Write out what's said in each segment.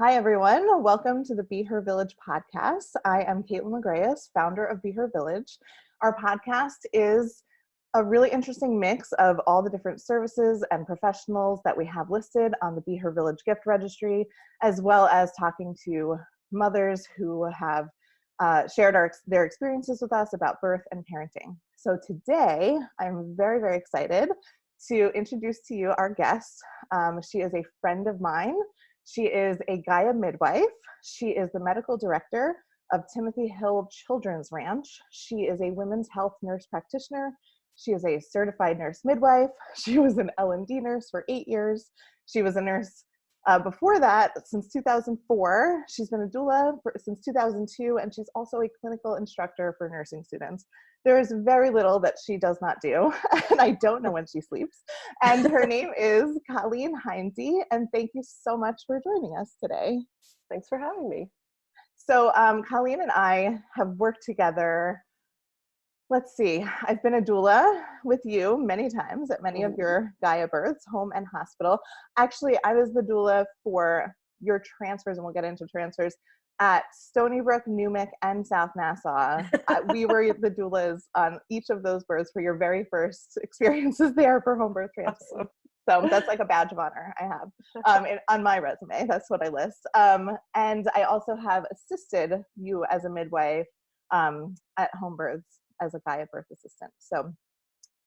Hi, everyone. Welcome to the Be Her Village podcast. I am Caitlin McGrayas, founder of Be Her Village. Our podcast is a really interesting mix of all the different services and professionals that we have listed on the Be Her Village gift registry, as well as talking to mothers who have shared their experiences with us about birth and parenting. So today, I'm very, very excited to introduce to you our guest. She is a friend of mine. She is a Gaia midwife. She is the medical director of Timothy Hill Children's Ranch. She is a women's health nurse practitioner. She is a certified nurse midwife. She was an L&D nurse for 8 years. She was a nurse before that since 2004. She's been a doula since 2002, and she's also a clinical instructor for nursing students. There is very little that she does not do, and I don't know when she sleeps. And her name is Colleen Heinze, and thank you so much for joining us today. Thanks for having me. So Colleen and I have worked together. Let's see, I've been a doula with you many times at many of your Gaia births, home and hospital. Actually, I was the doula for your transfers, and we'll get into transfers, at Stony Brook, Newmick, and South Nassau. We were the doulas on each of those births for your very first experiences there for home birth transfers. Awesome. So that's like a badge of honor I have on my resume. That's what I list. And I also have assisted you as a midwife at home births as a Gaia birth assistant. So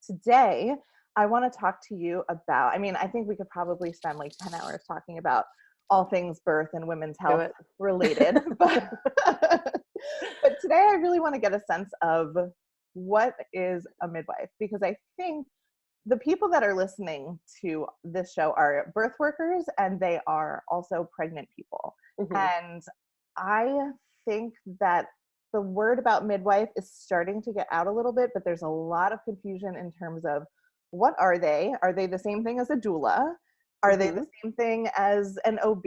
today I want to talk to you about, I think we could probably spend like 10 hours talking about all things birth and women's health related, but today I really want to get a sense of what is a midwife, because I think the people that are listening to this show are birth workers, and they are also pregnant people. And I think that the word about midwife is starting to get out a little bit, but there's a lot of confusion in terms of what are they? Are they the same thing as a doula? Are they the same thing as an OB?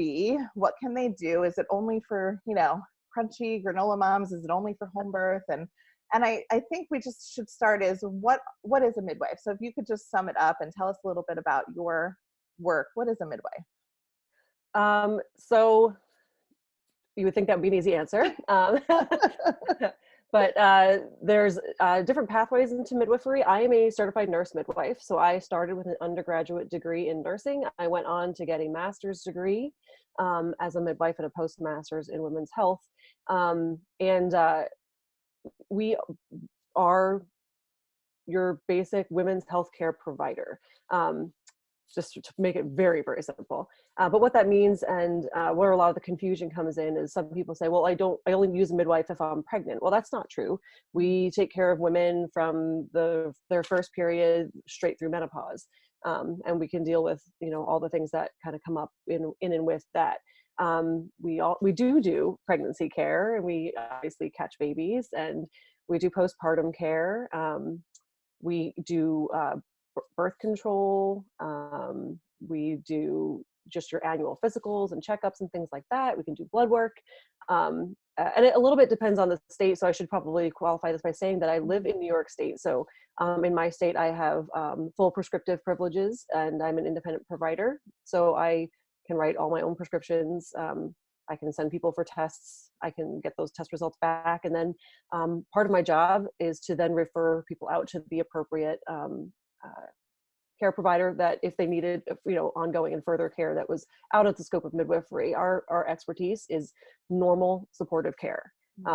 What can they do? Is it only for, crunchy granola moms? Is it only for home birth? And I think we just should start is what is a midwife? So if you could just sum it up and tell us a little bit about your work. What is a midwife? So you would think that would be an easy answer. But there's different pathways into midwifery. I am a certified nurse midwife. So I started with an undergraduate degree in nursing. I went on to get a master's degree as a midwife and a postmaster's in women's health. We are your basic women's healthcare provider. Just to make it very, very simple. But what that means, and where a lot of the confusion comes in, is some people say, well, I only use a midwife if I'm pregnant. Well, that's not true. We take care of women from their first period straight through menopause. And we can deal with, all the things that kind of come up in and with that. We do pregnancy care, and we obviously catch babies, and we do postpartum care. We do birth control. We do just your annual physicals and checkups and things like that. We can do blood work. And it a little bit depends on the state. So I should probably qualify this by saying that I live in New York State. So in my state, I have full prescriptive privileges, and I'm an independent provider. So I can write all my own prescriptions. I can send people for tests. I can get those test results back. And then part of my job is to then refer people out to the appropriate care provider that if they needed, ongoing and further care that was out of the scope of midwifery. Our expertise is normal supportive care.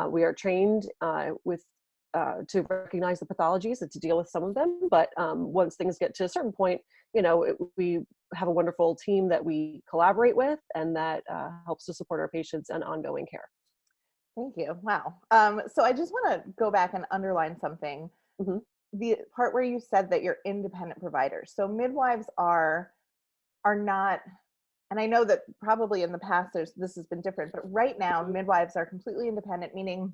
We are trained to recognize the pathologies and to deal with some of them. But once things get to a certain point, we have a wonderful team that we collaborate with, and that helps to support our patients and ongoing care. Thank you. Wow. So I just want to go back and underline something. The part where you said that you're independent providers. So midwives are not, and I know that probably in the past this has been different, but right now midwives are completely independent, meaning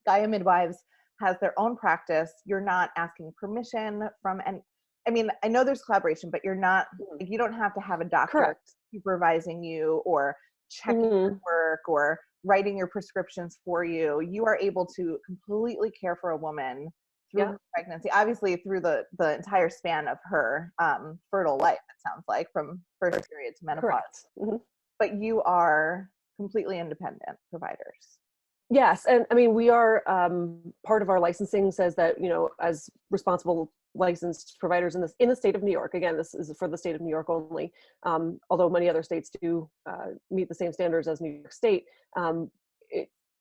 Gaia Midwives has their own practice. You're not asking permission from, and I know there's collaboration, but you're not, you don't have to have a doctor supervising you or checking your work or writing your prescriptions for you. You are able to completely care for a woman through her pregnancy, obviously through the entire span of her fertile life, it sounds like, from first period to menopause. But you are completely independent providers. Yes, and I mean, we are, part of our licensing says that, as responsible licensed providers in the state of New York, again, this is for the state of New York only, although many other states do meet the same standards as New York State.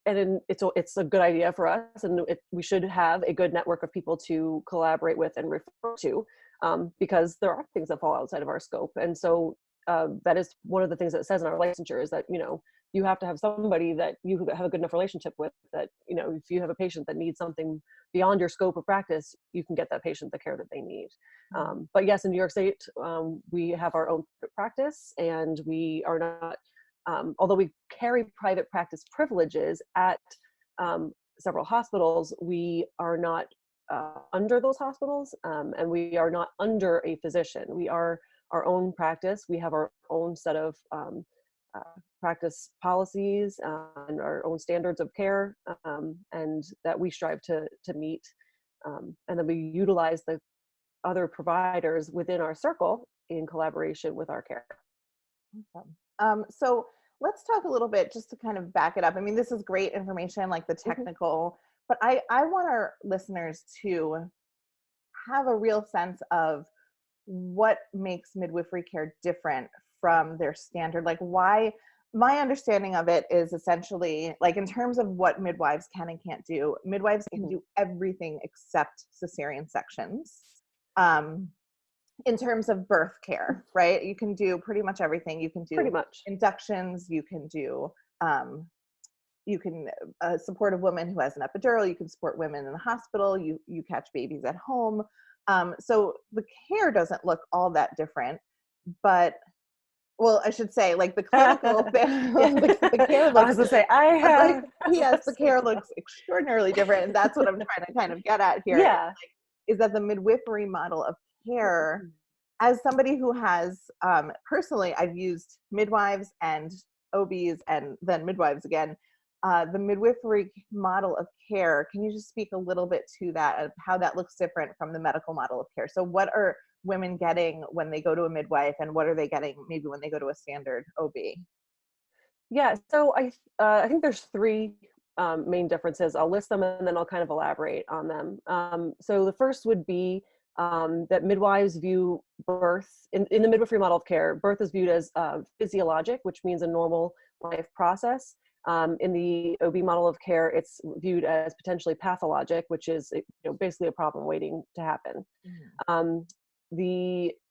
It's a good idea for us, and we should have a good network of people to collaborate with and refer to, because there are things that fall outside of our scope. And so that is one of the things that it says in our licensure, is that, you have to have somebody that you have a good enough relationship with, that, if you have a patient that needs something beyond your scope of practice, you can get that patient the care that they need. But yes, in New York State, we have our own practice, and we are not, although we carry private practice privileges at several hospitals, we are not under those hospitals, and we are not under a physician. We are our own practice. We have our own set of practice policies and our own standards of care, and that we strive to meet. And then we utilize the other providers within our circle in collaboration with our care. Awesome. So let's talk a little bit, just to kind of back it up. I mean, this is great information, like the technical, but I want our listeners to have a real sense of what makes midwifery care different from their standard. Like, why, my understanding of it is essentially, like, in terms of what midwives can and can't do, midwives can do everything except cesarean sections. In terms of birth care, right? You can do pretty much everything. You can do Pretty much inductions. You can do, support a woman who has an epidural. You can support women in the hospital. You catch babies at home. So the care doesn't look all that different, but, well, I should say, like, the clinical, the care looks, I was gonna say, yes, the care looks extraordinarily different. And that's what I'm trying to kind of get at here. Yeah. Is that the midwifery model of care, as somebody who has, personally, I've used midwives and OBs and then midwives again, the midwifery model of care, can you just speak a little bit to that, of how that looks different from the medical model of care? So what are women getting when they go to a midwife, and what are they getting maybe when they go to a standard OB? Yeah, so I think there's three main differences. I'll list them and then I'll kind of elaborate on them. So the first would be that midwives view birth, in the midwifery model of care, birth is viewed as physiologic, which means a normal life process. In the OB model of care, it's viewed as potentially pathologic, which is basically a problem waiting to happen. In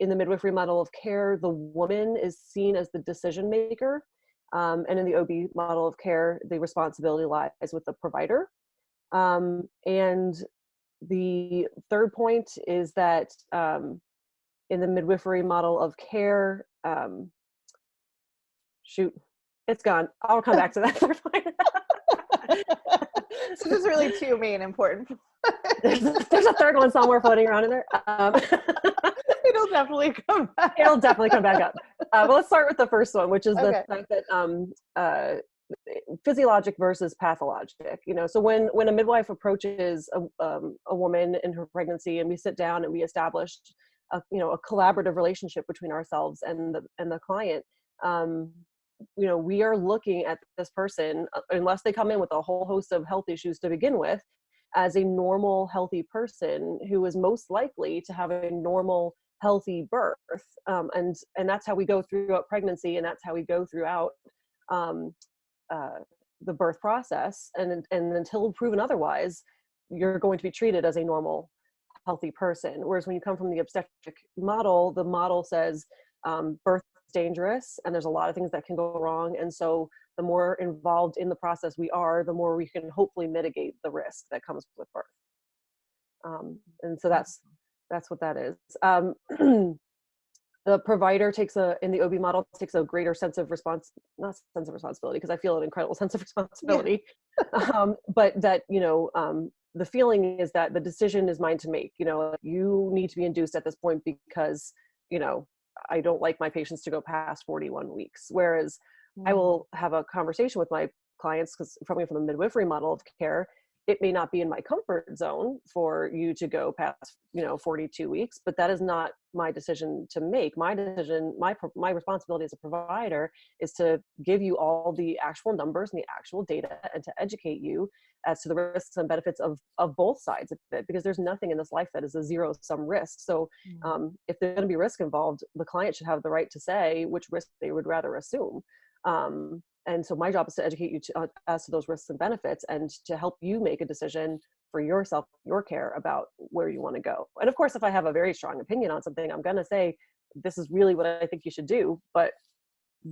the midwifery model of care, the woman is seen as the decision maker. And in the OB model of care, the responsibility lies with the provider. And the third point is that in the midwifery model of care, shoot, it's gone. I'll come back to that third point. So there's really two main important. There's a third one somewhere floating around in there. It'll definitely come back. It'll definitely come back up. But let's start with the first one, which is the fact that physiologic versus pathologic. So when a midwife approaches a woman in her pregnancy, and we sit down and we establish a collaborative relationship between ourselves and the client, we are looking at this person, unless they come in with a whole host of health issues to begin with, as a normal, healthy person who is most likely to have a normal, healthy birth. And that's how we go throughout pregnancy, and that's how we go throughout the birth process. And until proven otherwise, you're going to be treated as a normal, healthy person. Whereas when you come from the obstetric model, the model says birth is dangerous, and there's a lot of things that can go wrong. And so the more involved in the process we are, the more we can hopefully mitigate the risk that comes with birth. And so that's what that is. The provider in the OB model takes a greater sense of not sense of responsibility, because I feel an incredible sense of responsibility. But that, the feeling is that the decision is mine to make. You need to be induced at this point because, I don't like my patients to go past 41 weeks. Whereas I will have a conversation with my clients, because coming from the midwifery model of care, it may not be in my comfort zone for you to go past, 42 weeks, but that is not my decision to make. My decision, my responsibility as a provider is to give you all the actual numbers and the actual data, and to educate you as to the risks and benefits of both sides of it, because there's nothing in this life that is a zero-sum risk. So if there's going to be risk involved, the client should have the right to say which risk they would rather assume. And so my job is to educate you as to those risks and benefits, and to help you make a decision for yourself, your care, about where you want to go. And of course, if I have a very strong opinion on something, I'm going to say, this is really what I think you should do, but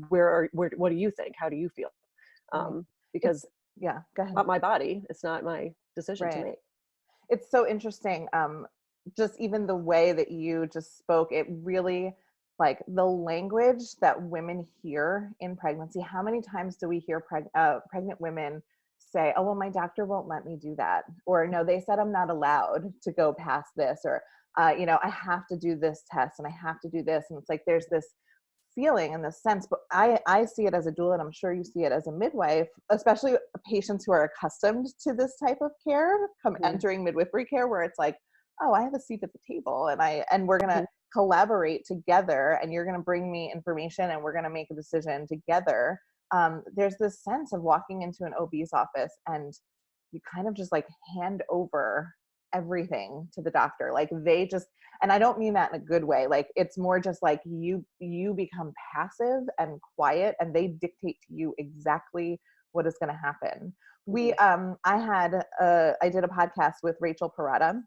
what do you think? How do you feel? Because yeah, go ahead. not my body. It's not my decision to Right. make. It's so interesting. Just even the way that you just spoke, it really, like, the language that women hear in pregnancy. How many times do we hear pregnant women say, oh, well, my doctor won't let me do that. Or no, they said I'm not allowed to go past this. Or, I have to do this test and I have to do this. And it's like, there's this feeling and the sense, but I see it as a doula, and I'm sure you see it as a midwife, especially patients who are accustomed to this type of care entering midwifery care, where it's like, oh, I have a seat at the table, and we're going to collaborate together, and you're going to bring me information, and we're going to make a decision together. There's this sense of walking into an OB's office, and you kind of just like hand over everything to the doctor. Like, they just, and I don't mean that in a good way. Like, it's more just like you become passive and quiet, and they dictate to you exactly what is going to happen. I did a podcast with Rachel Parada,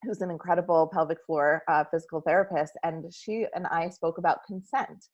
who's an incredible pelvic floor physical therapist, and she and I spoke about consent.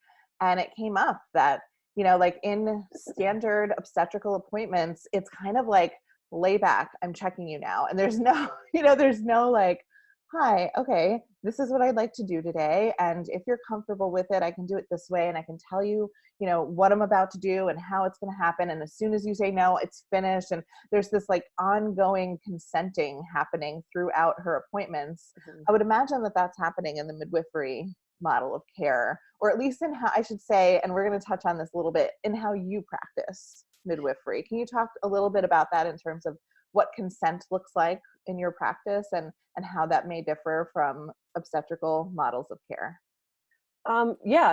And it came up that, like, in standard obstetrical appointments, it's kind of like, lay back, I'm checking you now. And there's no, there's no like, hi, okay, this is what I'd like to do today. And if you're comfortable with it, I can do it this way. And I can tell you, what I'm about to do and how it's going to happen. And as soon as you say no, it's finished. And there's this like ongoing consenting happening throughout her appointments. I would imagine that that's happening in the midwifery model of care, or at least in how, I should say, and we're going to touch on this a little bit, in how you practice midwifery. Can you talk a little bit about that in terms of what consent looks like in your practice, and how that may differ from obstetrical models of care?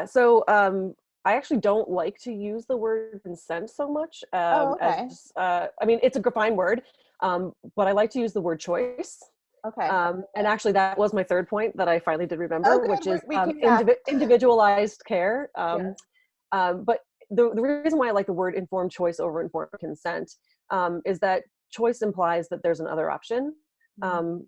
So I actually don't like to use the word consent so much. Okay. I mean, it's a fine word, but I like to use the word choice. Okay. And actually, that was my third point that I finally did remember, which is individualized care. But the reason why I like the word informed choice over informed consent is that choice implies that there's another option.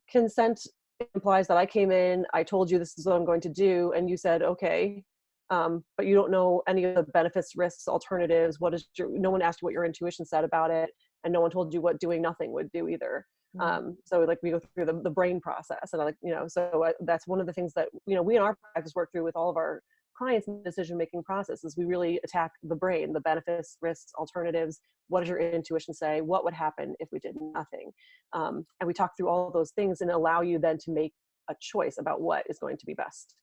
Consent implies that I came in, I told you this is what I'm going to do, and you said, okay, but you don't know any of the benefits, risks, alternatives. No one asked you what your intuition said about it, and no one told you what doing nothing would do either. So like, we go through the brain process, and that's one of the things that, we in our practice work through with all of our clients in the decision-making process, is we really attack the brain, the benefits, risks, alternatives. What does your intuition say? What would happen if we did nothing? And we talk through all of those things and allow you then to make a choice about what is going to be best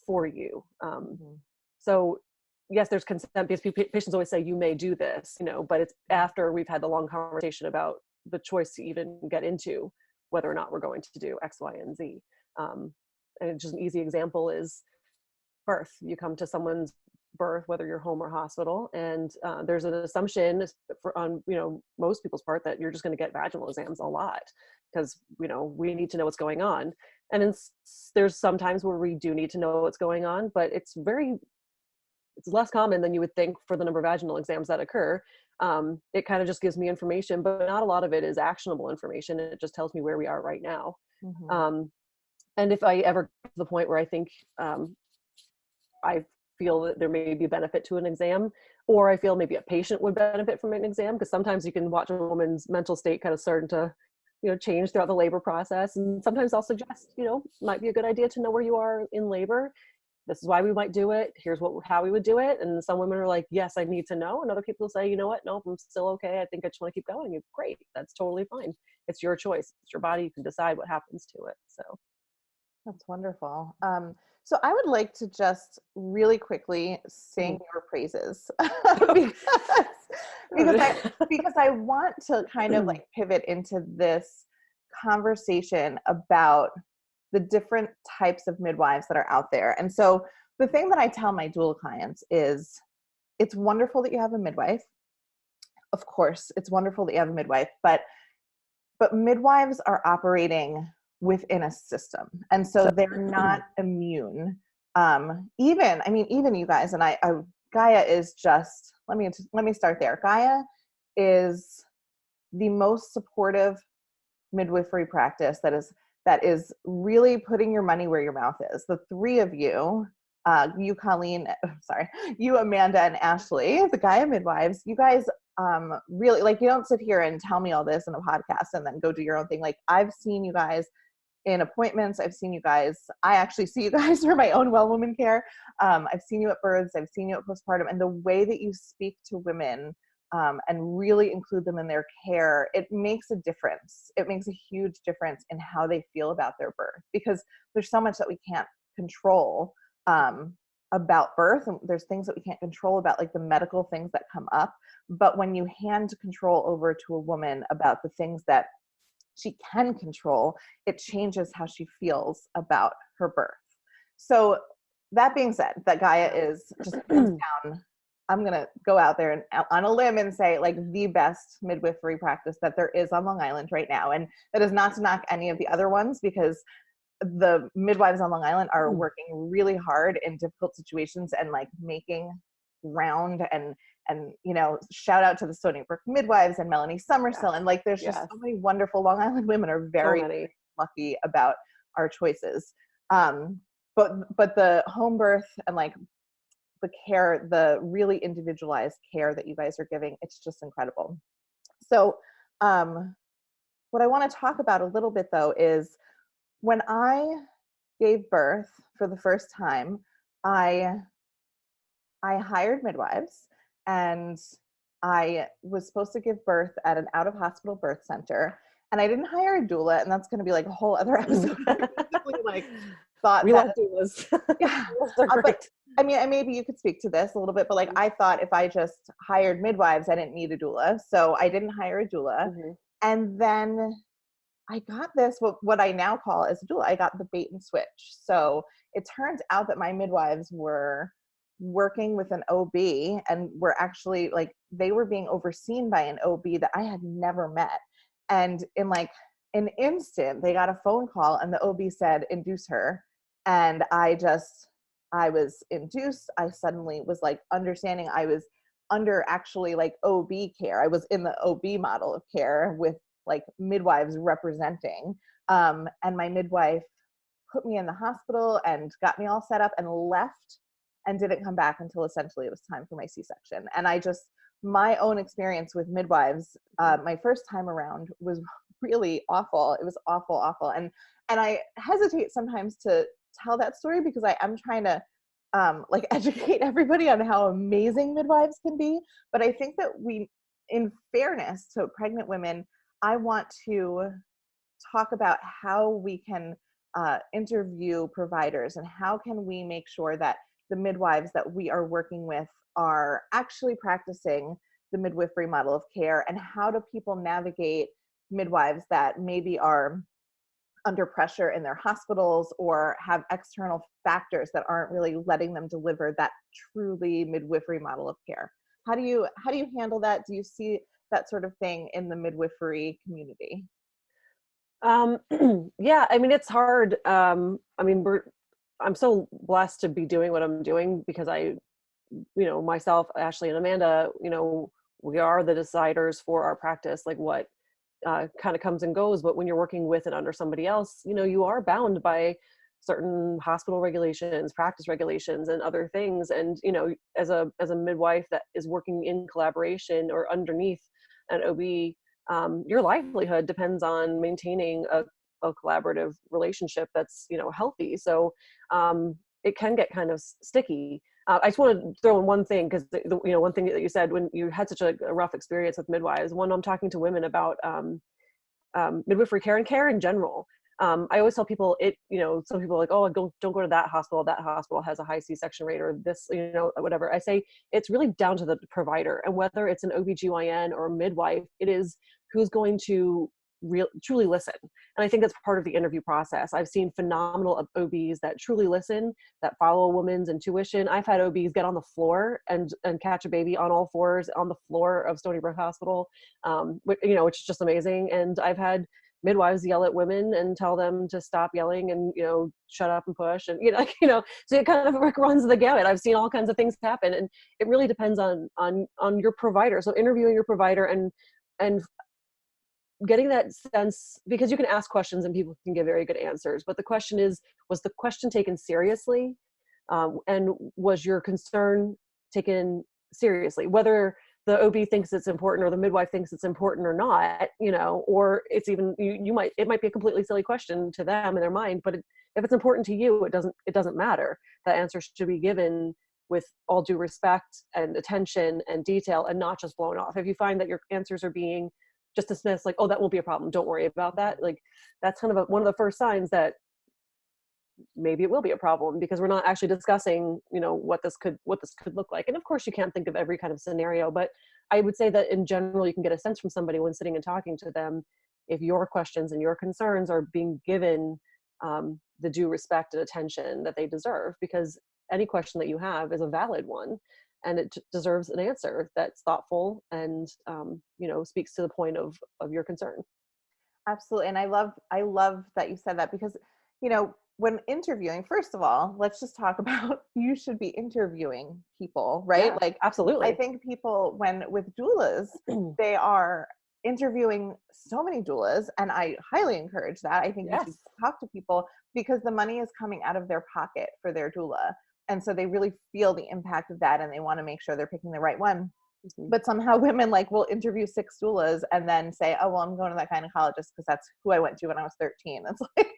for you. So yes, there's consent, because patients always say, you may do this, but it's after we've had the long conversation about the choice to even get into whether or not we're going to do X, Y, and Z. And just an easy example is birth. You come to someone's birth, whether you're home or hospital, and there's an assumption on most people's part that you're just going to get vaginal exams a lot, because we need to know what's going on. And there's some times where we do need to know what's going on, but it's less common than you would think for the number of vaginal exams that occur. It kind of just gives me information, but not a lot of it is actionable information. It just tells me where we are right now. And if I ever get to the point where I think I feel that there may be a benefit to an exam, or I feel maybe a patient would benefit from an exam, because sometimes you can watch a woman's mental state kind of starting to change throughout the labor process. And sometimes I'll suggest, might be a good idea to know where you are in labor. This is why we might do it. Here's how we would do it. And some women are like, yes, I need to know. And other people say, you know what? Nope, I'm still okay. I think I just want to keep going. You're great. That's totally fine. It's your choice. It's your body. You can decide what happens to it. So that's wonderful. So I would like to just really quickly sing your praises, because because I want to kind of like pivot into this conversation about the different types of midwives that are out there. And so the thing that I tell my doula clients is, it's wonderful that you have a midwife. Of course, it's wonderful that you have a midwife, but midwives are operating within a system. And so they're not immune. Even you guys, and Gaia is just, let me start there. Gaia is the most supportive midwifery practice that is really putting your money where your mouth is. The three of you, you Colleen, you Amanda and Ashley, the Gaia midwives, you guys really, like, you don't sit here and tell me all this in a podcast and then go do your own thing. Like, I've seen you guys in appointments. I've seen you guys, I actually see you guys for my own well woman care. I've seen you at births, I've seen you at postpartum, and the way that you speak to women and really include them in their care, it makes a difference. It makes a huge difference in how they feel about their birth, because there's so much that we can't control about birth. And there's things that we can't control about, like the medical things that come up. But when you hand control over to a woman about the things that she can control, it changes how she feels about her birth. So that being said, that Gaia is just hands down, I'm going to go out there and on a limb and say, like, the best midwifery practice that there is on Long Island right now. And that is not to knock any of the other ones, because the midwives on Long Island are working really hard in difficult situations and like making ground, and you know, shout out to the Stony Brook midwives and Melanie Summersill. And like, there's just so many wonderful Long Island women are very lucky about our choices. But the home birth and like the care, the really individualized care that you guys are giving, it's just incredible. So what I want to talk about a little bit though is, when I gave birth for the first time, I hired midwives, and I was supposed to give birth at an out-of-hospital birth center, and I didn't hire a doula, and that's going to be like a whole other episode. Like, thought we that, love doulas. Yeah, They're great. but I mean, maybe you could speak to this a little bit, but like, I thought if I just hired midwives, I didn't need a doula, so I didn't hire a doula, and then I got this, what I now call as a doula, I got the bait and switch. So it turns out that my midwives were working with an OB, and were actually like, they were being overseen by an OB that I had never met. And in like an instant, they got a phone call and the OB said, induce her. And I was induced. I suddenly was like understanding I was under actually like OB care. I was in the OB model of care with like midwives representing. And my midwife put me in the hospital and got me all set up and left, and didn't come back until essentially it was time for my C-section. And my own experience with midwives, my first time around was really awful. It was awful. And I hesitate sometimes to tell that story, because I am trying to like educate everybody on how amazing midwives can be. But I think that in fairness to pregnant women, I want to talk about how we can interview providers, and how can we make sure that the midwives that we are working with are actually practicing the midwifery model of care, and how do people navigate midwives that maybe are under pressure in their hospitals or have external factors that aren't really letting them deliver that truly midwifery model of care. How do you handle that? Do you see that sort of thing in the midwifery community? Yeah, I mean, it's hard. I mean, I'm so blessed to be doing what I'm doing, because myself, Ashley, and Amanda, we are the deciders for our practice, like what kind of comes and goes. But when you're working with and under somebody else, you are bound by certain hospital regulations, practice regulations, and other things. And, as a midwife that is working in collaboration or underneath an OB, your livelihood depends on maintaining a collaborative relationship that's, healthy. So it can get kind of sticky. I just want to throw in one thing, because one thing that you said when you had such a rough experience with midwives, when I'm talking to women about midwifery care and care in general, I always tell people some people are like, oh, don't go to that hospital. That hospital has a high C-section rate, or this, whatever. I say it's really down to the provider, and whether it's an OBGYN or a midwife, it is who's going to truly listen. And I think that's part of the interview process. I've seen phenomenal OBs that truly listen, that follow a woman's intuition. I've had OBs get on the floor and catch a baby on all fours on the floor of Stony Brook Hospital, which is just amazing. And I've had midwives yell at women and tell them to stop yelling and shut up and push, and so it kind of runs the gamut. I've seen all kinds of things happen, and it really depends on your provider. So interviewing your provider and getting that sense, because you can ask questions and people can give very good answers, but the question is, was the question taken seriously, and was your concern taken seriously, whether the OB thinks it's important or the midwife thinks it's important or not, or it's even, it might be a completely silly question to them in their mind, but if it's important to you, it doesn't matter. That answer should be given with all due respect and attention and detail, and not just blown off. If you find that your answers are being just dismissed, like, oh, that won't be a problem, don't worry about that, like, that's kind of one of the first signs that maybe it will be a problem, because we're not actually discussing, what this could look like. And of course you can't think of every kind of scenario, but I would say that in general, you can get a sense from somebody when sitting and talking to them, if your questions and your concerns are being given the due respect and attention that they deserve, because any question that you have is a valid one, and it deserves an answer that's thoughtful and speaks to the point of your concern. Absolutely. And I love that you said that, because when interviewing, first of all, let's just talk about, you should be interviewing people, right? Yeah, like, absolutely. I think people, with doulas, they are interviewing so many doulas, and I highly encourage that. I think you should talk to people, because the money is coming out of their pocket for their doula. And so they really feel the impact of that, and they want to make sure they're picking the right one. Mm-hmm. But somehow women will interview 6 doulas and then say, oh, well, I'm going to that gynecologist because that's who I went to when I was 13. It's like,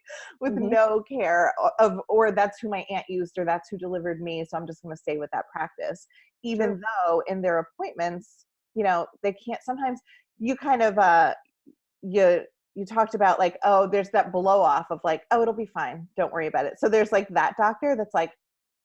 with mm-hmm. no care of, or that's who my aunt used, or that's who delivered me, so I'm just going to stay with that practice. Even though in their appointments, they can't, sometimes you kind of, you talked about oh, there's that blow off of oh, it'll be fine, don't worry about it. So there's that doctor that's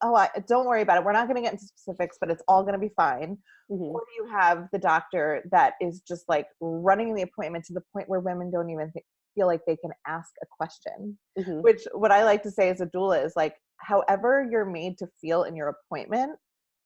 oh, don't worry about it, we're not going to get into specifics, but it's all going to be fine. Mm-hmm. Or you have the doctor that is just running the appointment to the point where women don't even feel like they can ask a question. Mm-hmm. Which, what I like to say as a doula is however you're made to feel in your appointment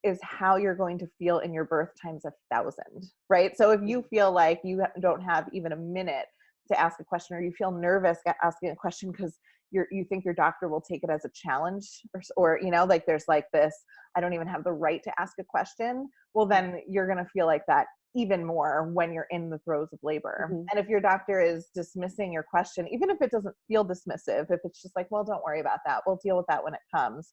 is how you're going to feel in your birth times 1,000, right? So if you feel like you don't have even a minute to ask a question, or you feel nervous asking a question because you think your doctor will take it as a challenge, or there's this, I don't even have the right to ask a question, well, then you're going to feel like that even more when you're in the throes of labor. Mm-hmm. And if your doctor is dismissing your question, even if it doesn't feel dismissive, if it's just well, don't worry about that, we'll deal with that when it comes,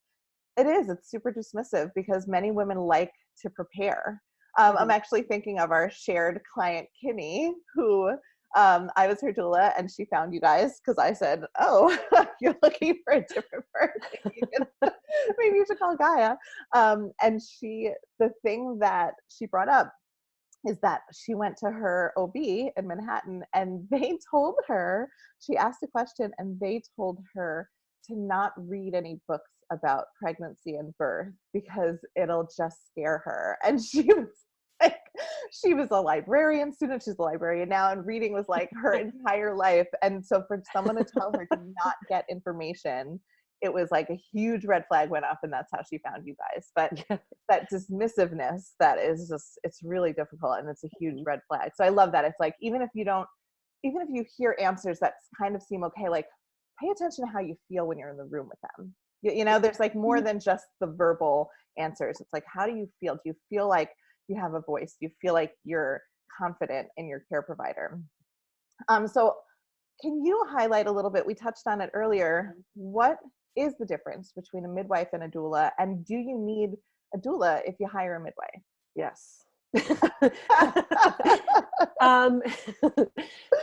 it's super dismissive, because many women like to prepare. Mm-hmm. I'm actually thinking of our shared client, Kimmy, who I was her doula, and she found you guys because I said, oh, you're looking for a different person. Maybe you should call Gaia. And the thing that she brought up is that she went to her OB in Manhattan, and they told her, she asked a question, and they told her to not read any books about pregnancy and birth because it'll just scare her. And she was a librarian student, she's a librarian now, and reading was her entire life. And so for someone to tell her to not get information, it was a huge red flag went up, and that's how she found you guys. But that dismissiveness, that is just, it's really difficult, and it's a huge red flag. So I love that. It's even if you hear answers that kind of seem okay, pay attention to how you feel when you're in the room with them. There's more than just the verbal answers. It's how do you feel? Do you feel like you have a voice? Do you feel like you're confident in your care provider? So can you highlight a little bit, we touched on it earlier, what is the difference between a midwife and a doula? And do you need a doula if you hire a midwife? Yes.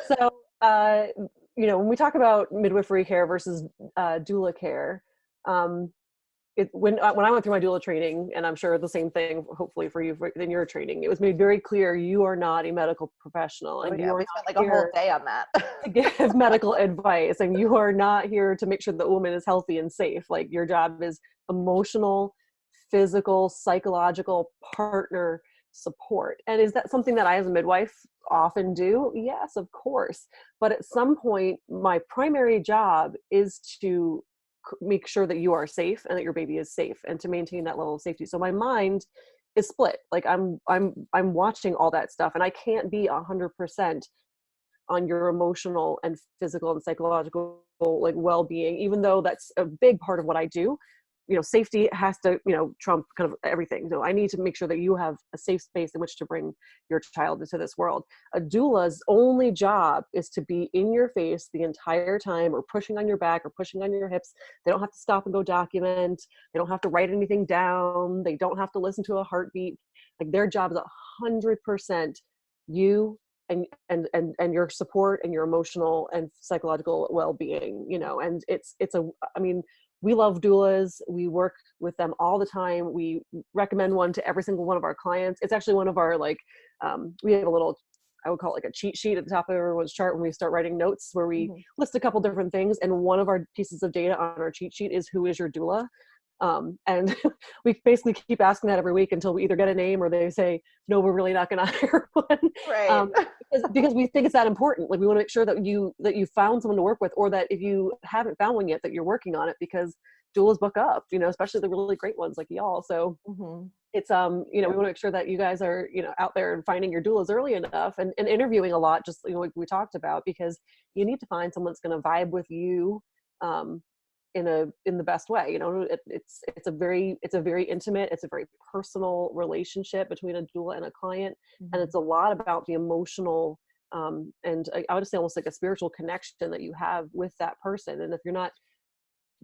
So, when we talk about midwifery care versus doula care, when I went through my doula training, and I'm sure the same thing, hopefully for you in your training, it was made very clear you are not a medical professional, Oh and yeah, you are we not spent like a whole here day on that. to give medical advice, and you are not here to make sure the woman is healthy and safe. Like, your job is emotional, physical, psychological partner support. And is that something that I as a midwife often do? Yes, of course. But at some point, my primary job is to make sure that you are safe and that your baby is safe, and to maintain that level of safety. So my mind is split. Like, I'm watching all that stuff, and I can't be 100% on your emotional and physical and psychological like well-being, even though that's a big part of what I do. Safety has to, trump kind of everything. So I need to make sure that you have a safe space in which to bring your child into this world. A doula's only job is to be in your face the entire time, or pushing on your back or pushing on your hips. They don't have to stop and go document. They don't have to write anything down. They don't have to listen to a heartbeat. Like, their job is 100% you and your support and your emotional and psychological well-being. And I mean, we love doulas. We work with them all the time. We recommend one to every single one of our clients. It's actually one of our, like, we have a little, I would call it like a cheat sheet at the top of everyone's chart when we start writing notes, where we list a couple different things. And one of our pieces of data on our cheat sheet is, who is your doula? And we basically keep asking that every week until we either get a name or they say, no, we're really not going to hire one. Right. Because we think it's that important. Like, we want to make sure that you found someone to work with, or that if you haven't found one yet, that you're working on it, because doulas book up, especially the really great ones like y'all. So it's, we want to make sure that you guys are, out there and finding your doulas early enough, and interviewing a lot, just, like we talked about, because you need to find someone that's going to vibe with you, in the best way. It's a very intimate, it's a very personal relationship between a doula and a client. And it's a lot about the emotional, and I would say almost like a spiritual connection that you have with that person. And if you're not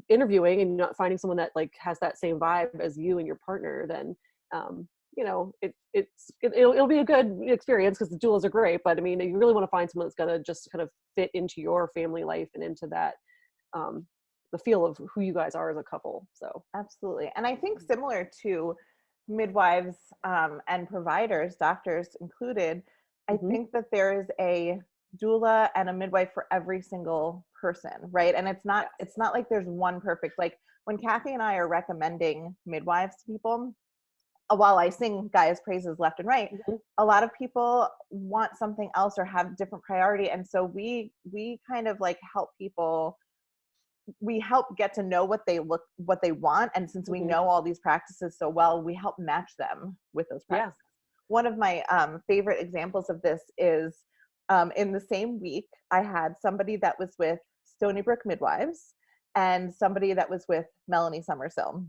interviewing and you're not finding someone that, like, has that same vibe as you and your partner, then it'll be a good experience, because the doulas are great. But I mean, you really want to find someone that's going to just kind of fit into your family life and into that, the feel of who you guys are as a couple. So absolutely. And I think similar to midwives, and providers, doctors included, I think that there is a doula and a midwife for every single person, right? And it's not like there's one perfect, like, when Kathy and I are recommending midwives to people, while I sing Gaia's praises left and right, a lot of people want something else or have different priority. And so we kind of like help people. We help get to know what they want. And since we know all these practices so well, we help match them with those practices. One of my favorite examples of this is, in the same week, I had somebody that was with Stony Brook Midwives and somebody that was with Melanie Summersill.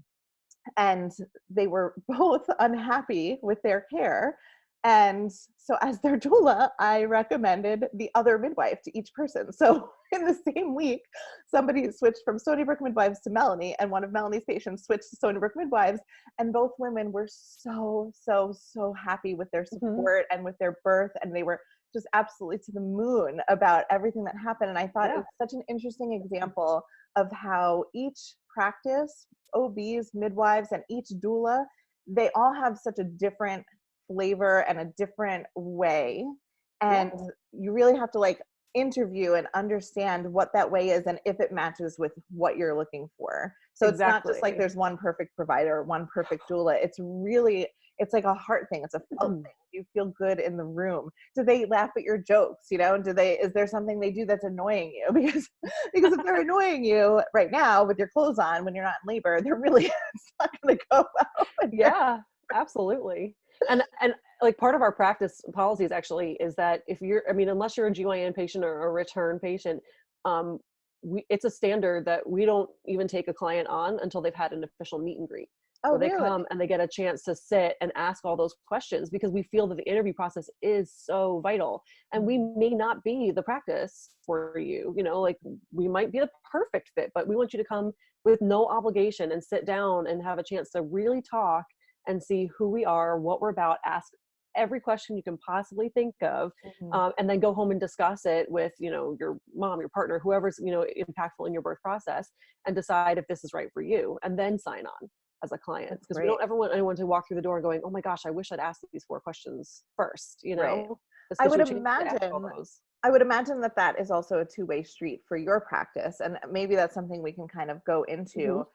And they were both unhappy with their care. And so as their doula, I recommended the other midwife to each person. So in the same week, somebody switched from Stony Brook Midwives to Melanie, and one of Melanie's patients switched to Stony Brook Midwives. And both women were so, so, so happy with their support and with their birth. And they were just absolutely to the moon about everything that happened. And I thought it was such an interesting example of how each practice, OBs, midwives, and each doula, they all have such a different flavor and a different way. And you really have to, like, interview and understand what that way is and if it matches with what you're looking for. So it's not just like there's one perfect provider or one perfect doula. It's like a heart thing. It's a felt thing. You feel good in the room. Do they laugh at your jokes? Is there something they do that's annoying you? Because if they're annoying you right now with your clothes on when you're not in labor, they're really, it's not going to go well. Yeah, absolutely. And like, part of our practice policies actually is that unless you're a GYN patient or a return patient, it's a standard that we don't even take a client on until they've had an official meet and greet. Oh, where they really? come and they get a chance to sit and ask all those questions, because we feel that the interview process is so vital. And we may not be the practice for you, like, we might be the perfect fit, but we want you to come with no obligation and sit down and have a chance to really talk and see who we are, what we're about, ask every question you can possibly think of, Mhm. and then go home and discuss it with, your mom, your partner, whoever's, impactful in your birth process, and decide if this is right for you, and then sign on as a client. That's Because we great. don't ever want anyone to walk through the door and going, oh my gosh, I wish I'd asked these 4 questions first, Right. It's I because would you're changing to ask all imagine those. I would imagine that that is also a two-way street for your practice, and maybe that's something we can kind of go Hmm. into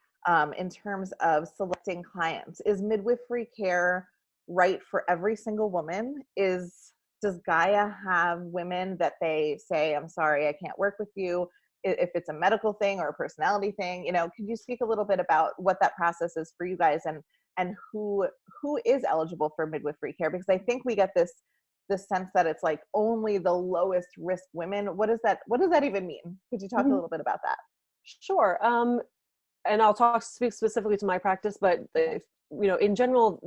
in terms of selecting clients. Is midwifery care right for every single woman? Does Gaia have women that they say, "I'm sorry, I can't work with you," if it's a medical thing or a personality thing? Could you speak a little bit about what that process is for you guys, and who is eligible for midwifery care? Because I think we get this sense that it's like only the lowest risk women. What does that even mean? Could you talk a Hmm. little bit about that? Sure. And I'll speak specifically to my practice, but Okay. if, in general,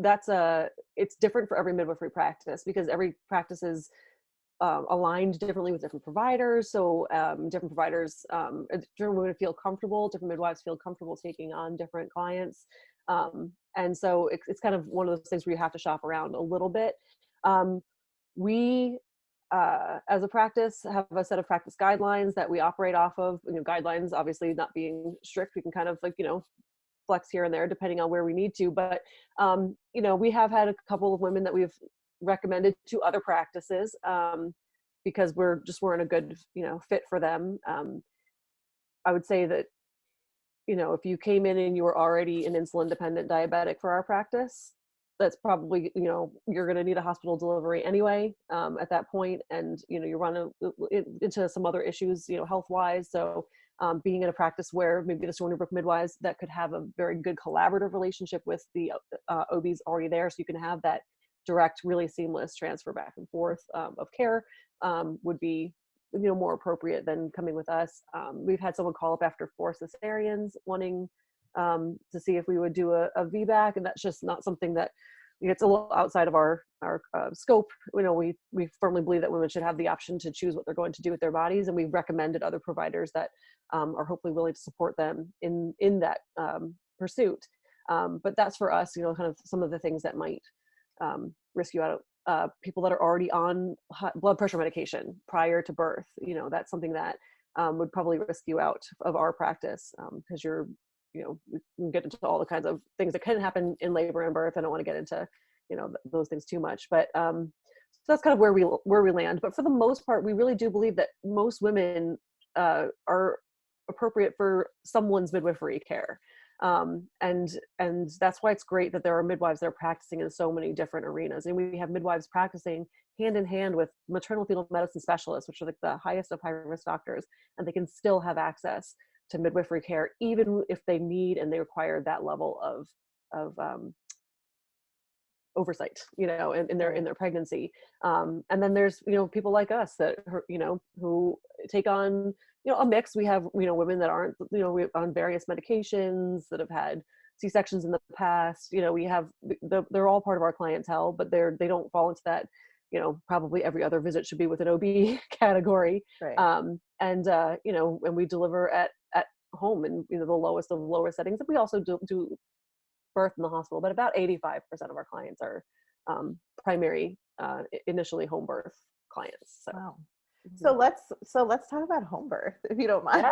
it's different for every midwifery practice, because every practice is aligned differently with different providers. So different providers, different women feel comfortable, different midwives feel comfortable taking on different clients. And so it's kind of one of those things where you have to shop around a little bit. Um, we as a practice have a set of practice guidelines that we operate off of. Guidelines obviously not being strict, we can kind of like flex here and there depending on where we need to, but we have had a couple of women that we've recommended to other practices, because weren't a good fit for them. I would say that if you came in and you were already an insulin dependent diabetic for our practice, that's probably, you're going to need a hospital delivery anyway, at that point. And, you run into some other issues, health wise. So being in a practice where maybe the Stony Brook midwives that could have a very good collaborative relationship with the OBs already there, so you can have that direct, really seamless transfer back and forth of care, would be more appropriate than coming with us. We've had someone call up after 4 cesareans wanting to see if we would do a VBAC, and that's just not something that, it's a little outside of our scope. We firmly believe that women should have the option to choose what they're going to do with their bodies, and we've recommended other providers that are hopefully willing to support them in that pursuit. But that's for us, kind of some of the things that might risk you out of people that are already on blood pressure medication prior to birth. That's something that would probably risk you out of our practice, because we can get into all the kinds of things that can happen in labor and birth. I don't want to get into those things too much, but so that's kind of where we land. But for the most part, we really do believe that most women are appropriate for someone's midwifery care. And that's why it's great that there are midwives that are practicing in so many different arenas. And we have midwives practicing hand in hand with maternal fetal medicine specialists, which are like the highest of high risk doctors, and they can still have access to midwifery care, even if they need and they require that level of oversight, in their pregnancy. And then there's, people like us that, who take on, a mix. We have, women that aren't, on various medications, that have had C-sections in the past. We have, they're all part of our clientele, but they don't fall into that, probably every other visit should be with an OB category. Right. And we deliver at home in, the lowest of lower settings. And we also do birth in the hospital, but about 85% of our clients are primary, initially home birth clients. So, Wow. mhm. So let's talk about home birth, if you don't mind.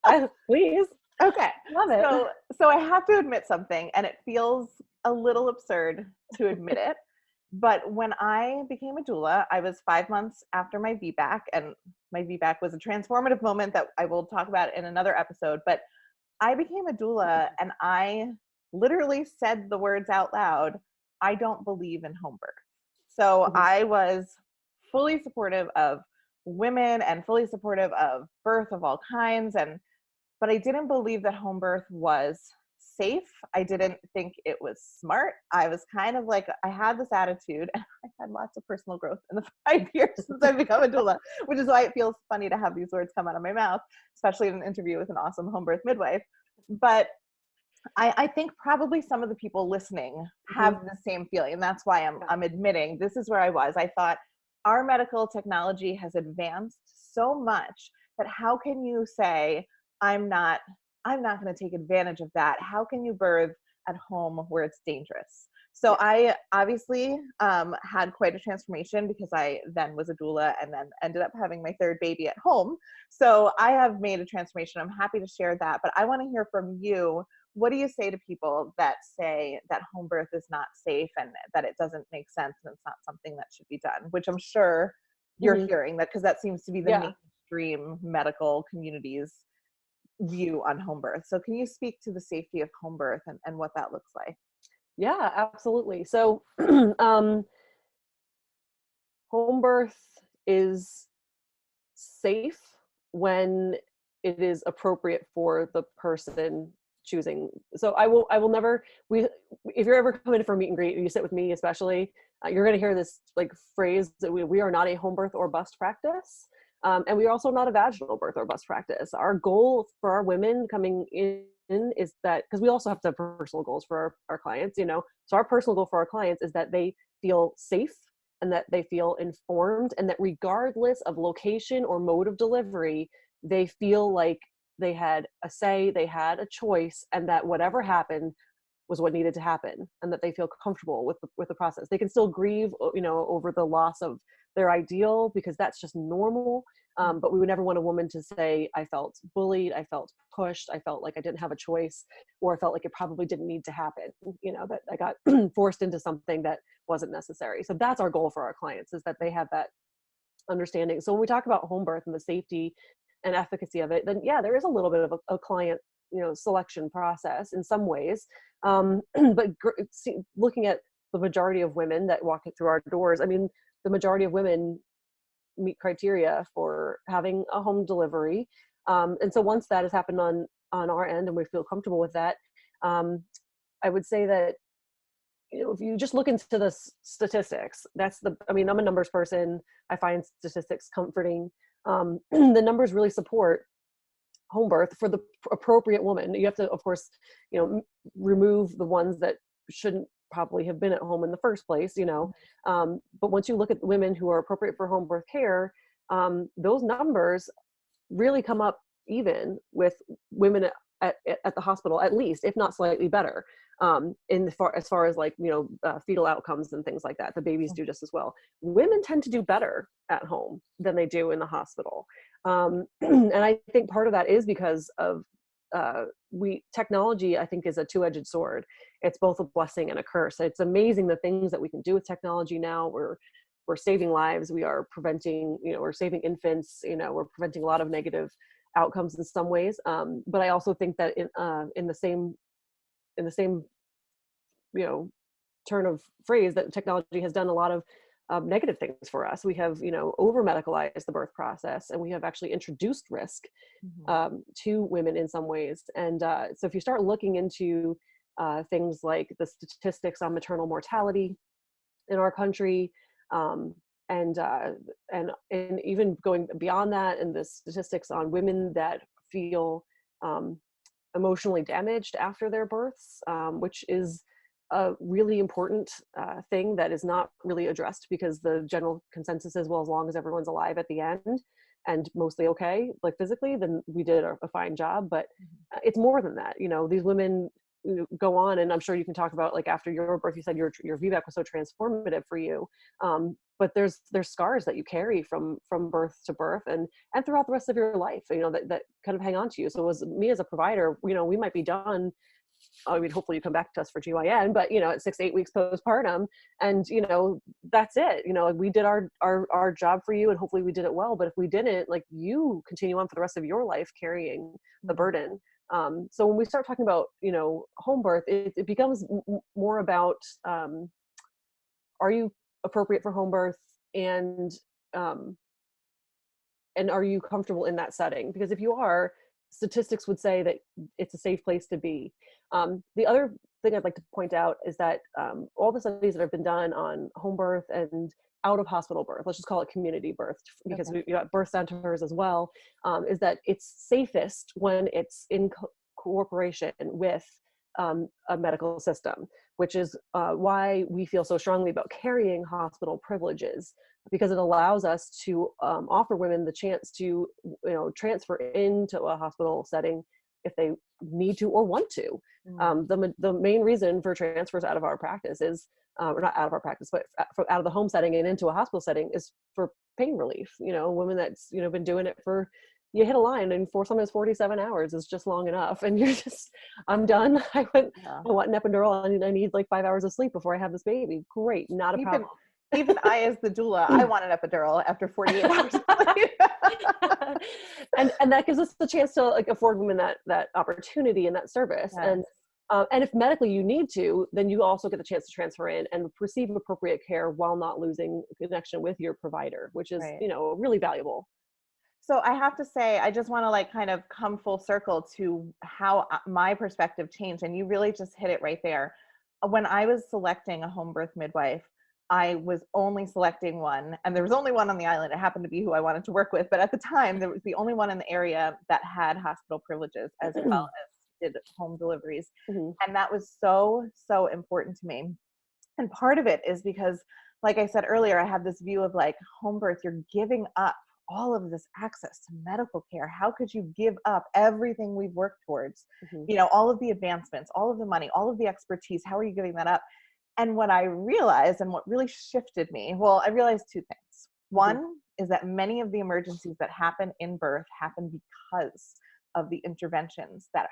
Yes, please. Okay. Love it. So I have to admit something, and it feels a little absurd to admit it. But when I became a doula, I was 5 months after my VBAC, and my VBAC was a transformative moment that I will talk about in another episode. But I became a doula, and I literally said the words out loud, I don't believe in home birth. So Mhm. I was fully supportive of women and fully supportive of birth of all kinds. But I didn't believe that home birth was safe. I didn't think it was smart. I was kind of like, I had this attitude, and I had lots of personal growth in the 5 years since I've become a doula, which is why it feels funny to have these words come out of my mouth, especially in an interview with an awesome home birth midwife. But I think probably some of the people listening have Mhm. the same feeling. And that's why Yeah. I'm admitting this is where I was. I thought our medical technology has advanced so much that how can you say, I'm not I'm not going to take advantage of that? How can you birth at home where it's dangerous? So Yeah. I obviously had quite a transformation because I then was a doula and then ended up having my third baby at home. So I have made a transformation. I'm happy to share that, but I want to hear from you. What do you say to people that say that home birth is not safe and that it doesn't make sense and it's not something that should be done, which I'm sure you're Mhm. hearing that because that seems to be the Yeah. mainstream medical community's view on home birth. So can you speak to the safety of home birth and what that looks like? Yeah, absolutely. So, home birth is safe when it is appropriate for the person choosing. So I will never, we, if you're ever coming for a meet and greet, you sit with me especially, you're going to hear this like phrase that we are not a home birth or bust practice. And we are also not a vaginal birth or bust practice. Our goal for our women coming in is that, because we also have to have personal goals for our clients, you know, so our personal goal for our clients is that they feel safe and that they feel informed, and that regardless of location or mode of delivery, they feel like they had a say, they had a choice, and that whatever happened was what needed to happen, and that they feel comfortable with the process. They can still grieve, you know, over the loss of their ideal, because that's just normal. But we would never want a woman to say, I felt bullied, I felt pushed, I felt like I didn't have a choice, or I felt like it probably didn't need to happen, you know, that I got forced into something that wasn't necessary. So that's our goal for our clients, is that they have that understanding. So when we talk about home birth and the safety and efficacy of it, then yeah, there is a little bit of a client, you know, selection process in some ways. But looking at the majority of women that walk through our doors, I mean, the majority of women meet criteria for having a home delivery. And so once that has happened on our end and we feel comfortable with that, I would say that, you know, if you just look into the statistics, I mean, I'm a numbers person. I find statistics comforting. The numbers really support home birth for the appropriate woman. You have to, of course, you know, remove the ones that shouldn't probably have been at home in the first place, you know. But once you look at women who are appropriate for home birth care, those numbers really come up even with women at the hospital, at least, if not slightly better, as far as like, you know, fetal outcomes and things like that. The babies do just as well. Women tend to do better at home than they do in the hospital. And I think part of that is because of technology, I think, is a two-edged sword. It's both a blessing and a curse. It's amazing the things that we can do with technology now. We're saving lives. We are preventing, you know, we're saving infants, you know, we're preventing a lot of negative outcomes in some ways. But I also think that in the same, you know, turn of phrase, that technology has done a lot of negative things for us. We have, you know, over medicalized the birth process, and we have actually introduced risk to women in some ways. And so if you start looking into things like the statistics on maternal mortality in our country, and even going beyond that, and the statistics on women that feel emotionally damaged after their births, which is a really important thing that is not really addressed, because the general consensus is, well, as long as everyone's alive at the end and mostly okay, like physically, then we did a fine job. But it's more than that. You know, these women, you know, go on, and I'm sure you can talk about, like, after your birth, you said your VBAC was so transformative for you. But there's scars that you carry from birth to birth, and throughout the rest of your life, you know, that kind of hang on to you. So as me as a provider, you know, we might be done, I mean, hopefully you come back to us for GYN, but, you know, at 6 to 8 weeks postpartum, and, you know, that's it. You know, we did our job for you, and hopefully we did it well. But if we didn't, like, you continue on for the rest of your life carrying the burden. So when we start talking about, you know, home birth, it becomes more about, are you appropriate for home birth, and um, are you comfortable in that setting? Because if you are, statistics would say that it's a safe place to be. The other thing I'd like to point out is that all the studies that have been done on home birth and out of hospital birth, let's just call it community birth, because we got birth centers as well, is that it's safest when it's in cooperation with a medical system, which is why we feel so strongly about carrying hospital privileges, because it allows us to offer women the chance to, you know, transfer into a hospital setting if they need to or want to. The main reason for transfers out of our practice is, or not out of our practice, but out of the home setting and into a hospital setting, is for pain relief. Women that's, been doing it for, you hit a line, and for sometimes 47 hours is just long enough. And you're just, I'm done. I want an epidural. I need like 5 hours of sleep before I have this baby. Great. Not a problem. Even I, as the doula, I want an epidural after 48 hours of sleep. and that gives us the chance to like afford women that opportunity and that service. Yes. And if medically you need to, then you also get the chance to transfer in and receive appropriate care while not losing connection with your provider, which is, really valuable. So I have to say, I just want to like kind of come full circle to how my perspective changed. And you really just hit it right there. When I was selecting a home birth midwife, I was only selecting one, and there was only one on the island. It happened to be who I wanted to work with. But at the time, there was the only one in the area that had hospital privileges as well as did home deliveries. And that was so, so important to me. And part of it is because, like I said earlier, I have this view of like home birth, you're giving up all of this access to medical care. How could you give up everything we've worked towards? All of the advancements, all of the money, all of the expertise. How are you giving that up? And what I realized, and what really shifted me, well, I realized two things. One is that many of the emergencies that happen in birth happen because of the interventions that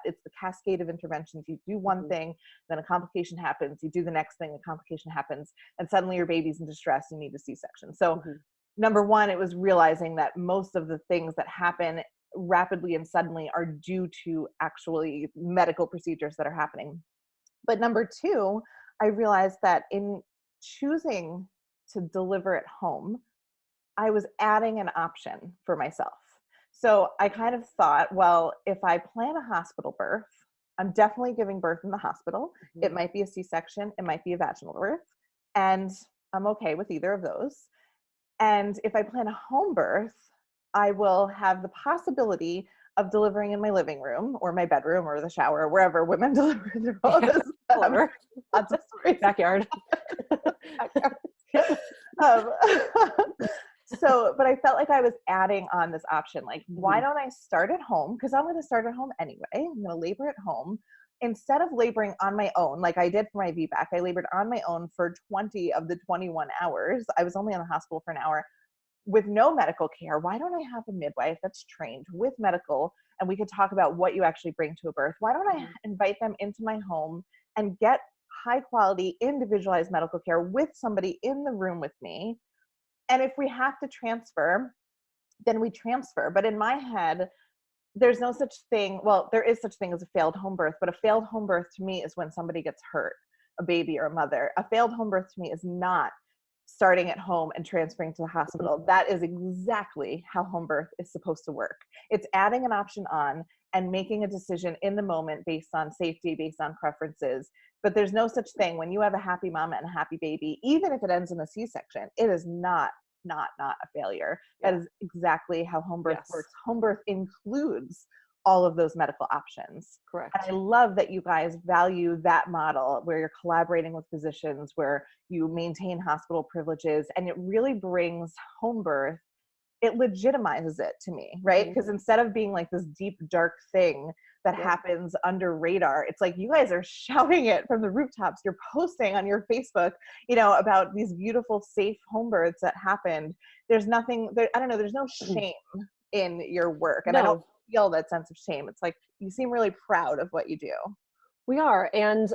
it's the cascade of interventions. You do one thing, then a complication happens. You do the next thing, a complication happens, and suddenly your baby's in distress. You need a C-section. So number one, it was realizing that most of the things that happen rapidly and suddenly are due to actually medical procedures that are happening. But number two, I realized that in choosing to deliver at home, I was adding an option for myself. So I kind of thought, well, if I plan a hospital birth, I'm definitely giving birth in the hospital. It might be a C-section, it might be a vaginal birth, and I'm okay with either of those. And if I plan a home birth, I will have the possibility of delivering in my living room or my bedroom or the shower, or wherever women deliver their own. Lots of stories. Backyard. But I felt like I was adding on this option. Like, why don't I start at home? Because I'm going to start at home anyway. I'm going to labor at home. Instead of laboring on my own, like I did for my VBAC, I labored on my own for 20 of the 21 hours. I was only in the hospital for an hour with no medical care. Why don't I have a midwife that's trained with medical, and we could talk about what you actually bring to a birth? Why don't I invite them into my home and get high quality, individualized medical care with somebody in the room with me? And if we have to transfer, then we transfer. But in my head, there's no such thing. Well, there is such thing as a failed home birth, but a failed home birth to me is when somebody gets hurt, a baby or a mother. A failed home birth to me is not starting at home and transferring to the hospital. That is exactly how home birth is supposed to work. It's adding an option on and making a decision in the moment based on safety, based on preferences. But there's no such thing when you have a happy mama and a happy baby, even if it ends in a C-section, it is not a failure. That is exactly how home birth works. Home birth includes all of those medical options. Correct. And I love that you guys value that model where you're collaborating with physicians, where you maintain hospital privileges, and it really brings home birth, it legitimizes it to me, right? Because instead of being like this deep, dark thing that happens under radar, it's like you guys are shouting it from the rooftops. You're posting on your Facebook, about these beautiful, safe home births that happened. There's nothing, I don't know, there's no shame in your work. And I don't feel that sense of shame. It's like, you seem really proud of what you do. We are, and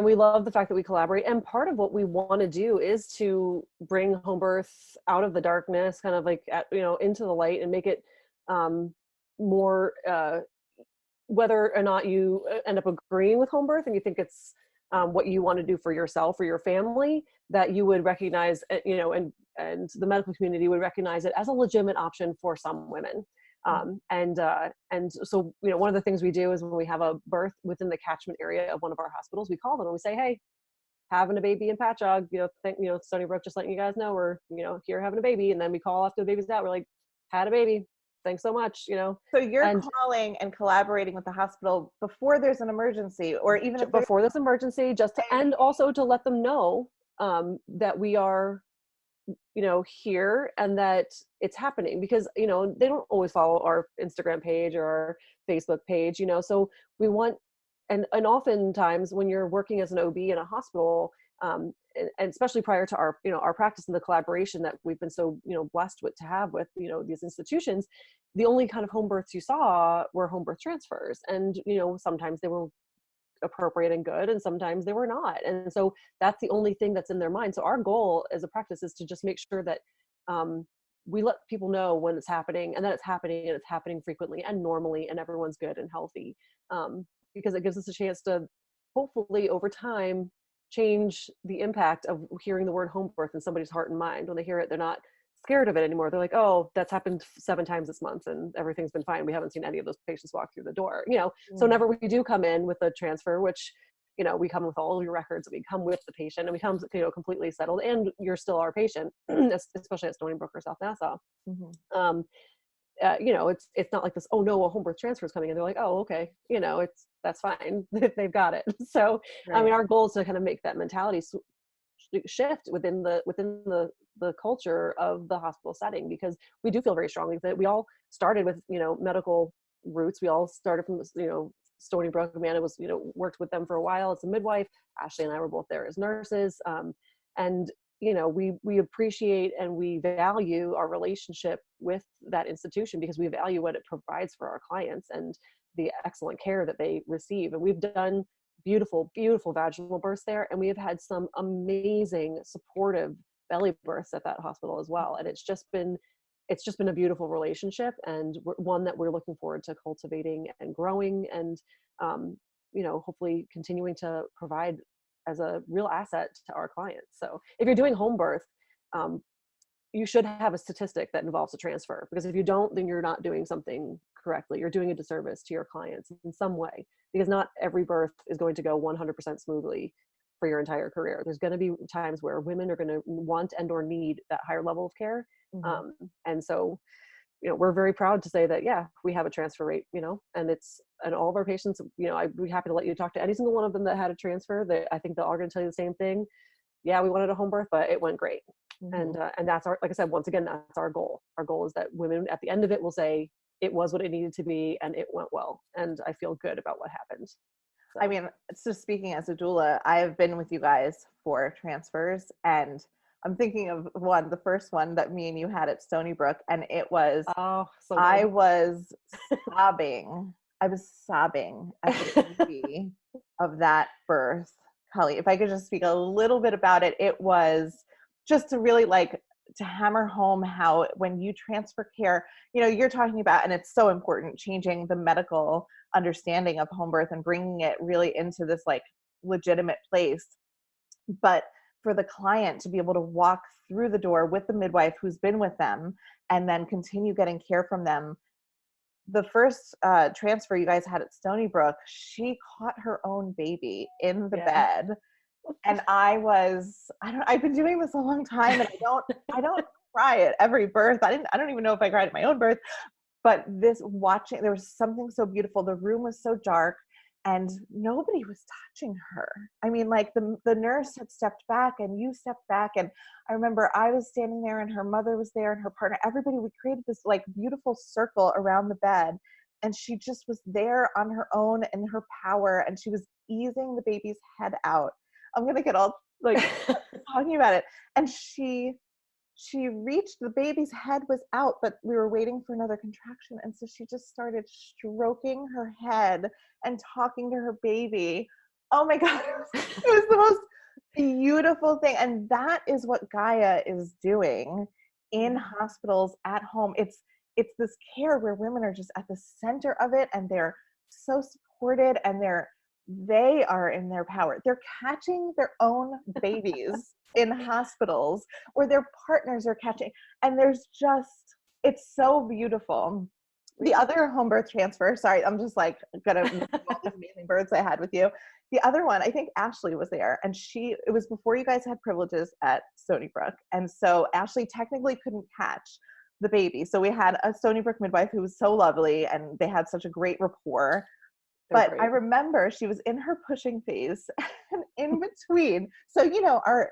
we love the fact that we collaborate. And part of what we want to do is to bring home birth out of the darkness, kind of like into the light, and make it more. Whether or not you end up agreeing with home birth and you think it's what you want to do for yourself or your family, that you would recognize, and the medical community would recognize it as a legitimate option for some women. And so, one of the things we do is when we have a birth within the catchment area of one of our hospitals, we call them and we say, hey, having a baby in Patchogue, Stony Brook, just letting you guys know we're, here having a baby. And then we call after the baby's out. We're like, had a baby. Thanks so much, So you're calling and collaborating with the hospital before there's an emergency, or even if before this emergency, and also to let them know that we are here, and that it's happening, because, they don't always follow our Instagram page or our Facebook page, so we want, and oftentimes when you're working as an OB in a hospital, and especially prior to our, our practice and the collaboration that we've been so, blessed with to have with, these institutions, the only kind of home births you saw were home birth transfers. And, sometimes they were appropriate and good, and sometimes they were not. And so that's the only thing that's in their mind. So our goal as a practice is to just make sure that we let people know when it's happening, and that it's happening, and it's happening frequently and normally, and everyone's good and healthy, because it gives us a chance to hopefully over time change the impact of hearing the word home birth in somebody's heart and mind. When they hear it, they're not scared of it anymore. They're like, oh, that's happened 7 times this month and everything's been fine. We haven't seen any of those patients walk through the door, So whenever we do come in with a transfer, which, we come with all of your records, we come with the patient, and we come, completely settled, and you're still our patient, especially at Stony Brook or South Nassau. Mm-hmm. It's not like this, oh no, a home birth transfer is coming in. They're like, oh, okay. That's fine. They've got it. So, right. I mean, our goal is to kind of make that mentality shift within the culture of the hospital setting, because we do feel very strongly that we all started with, medical roots. We all started from, Stony Brook. Amanda was, worked with them for a while as a midwife. Ashley and I were both there as nurses. And, we appreciate and we value our relationship with that institution, because we value what it provides for our clients and the excellent care that they receive. And we've done beautiful, beautiful vaginal births there. And we have had some amazing supportive belly births at that hospital as well. And it's just been a beautiful relationship, and one that we're looking forward to cultivating and growing, and, hopefully continuing to provide as a real asset to our clients. So if you're doing home birth, you should have a statistic that involves a transfer, because if you don't, then you're not doing something correctly. You're doing a disservice to your clients in some way, because not every birth is going to go 100% smoothly for your entire career. There's going to be times where women are going to want and or need that higher level of care. Mm-hmm. And so, we're very proud to say that, yeah, we have a transfer rate, and all of our patients, I'd be happy to let you talk to any single one of them that had a transfer. I think they're all going to tell you the same thing. Yeah, we wanted a home birth, but it went great. Mm-hmm. And that's like I said, once again, that's our goal. Our goal is that women at the end of it will say it was what it needed to be and it went well. And I feel good about what happened. So. I mean, so speaking as a doula, I have been with you guys for transfers, and I'm thinking of the first one that me and you had at Stony Brook, and it was, I was sobbing. I was sobbing at the baby of that birth. Colleen, if I could just speak a little bit about it, it was just to really to hammer home how when you transfer care, you're talking about, and it's so important, changing the medical understanding of home birth and bringing it really into this legitimate place. But for the client to be able to walk through the door with the midwife who's been with them and then continue getting care from them. The first transfer you guys had at Stony Brook, she caught her own baby in the bed. And I've been doing this a long time, and I don't cry at every birth. I don't even know if I cried at my own birth, but there was something so beautiful. The room was so dark and nobody was touching her. I mean, the nurse had stepped back and you stepped back. And I remember I was standing there and her mother was there and her partner, everybody, we created this beautiful circle around the bed. And she just was there on her own in her power. And she was easing the baby's head out. I'm going to get all talking about it. And she reached, the baby's head was out, but we were waiting for another contraction. And so she just started stroking her head and talking to her baby. Oh my God, it was the most beautiful thing. And that is what Gaia is doing in hospitals, at home. It's this care where women are just at the center of it, and they're so supported, and they are in their power. They're catching their own babies in hospitals, or their partners are catching. And it's so beautiful. The other home birth transfer, sorry, I'm just gonna all these amazing births I had with you. The other one, I think Ashley was there, and it was before you guys had privileges at Stony Brook. And so Ashley technically couldn't catch the baby. So we had a Stony Brook midwife who was so lovely, and they had such a great rapport. But I remember she was in her pushing phase, and in between. So, our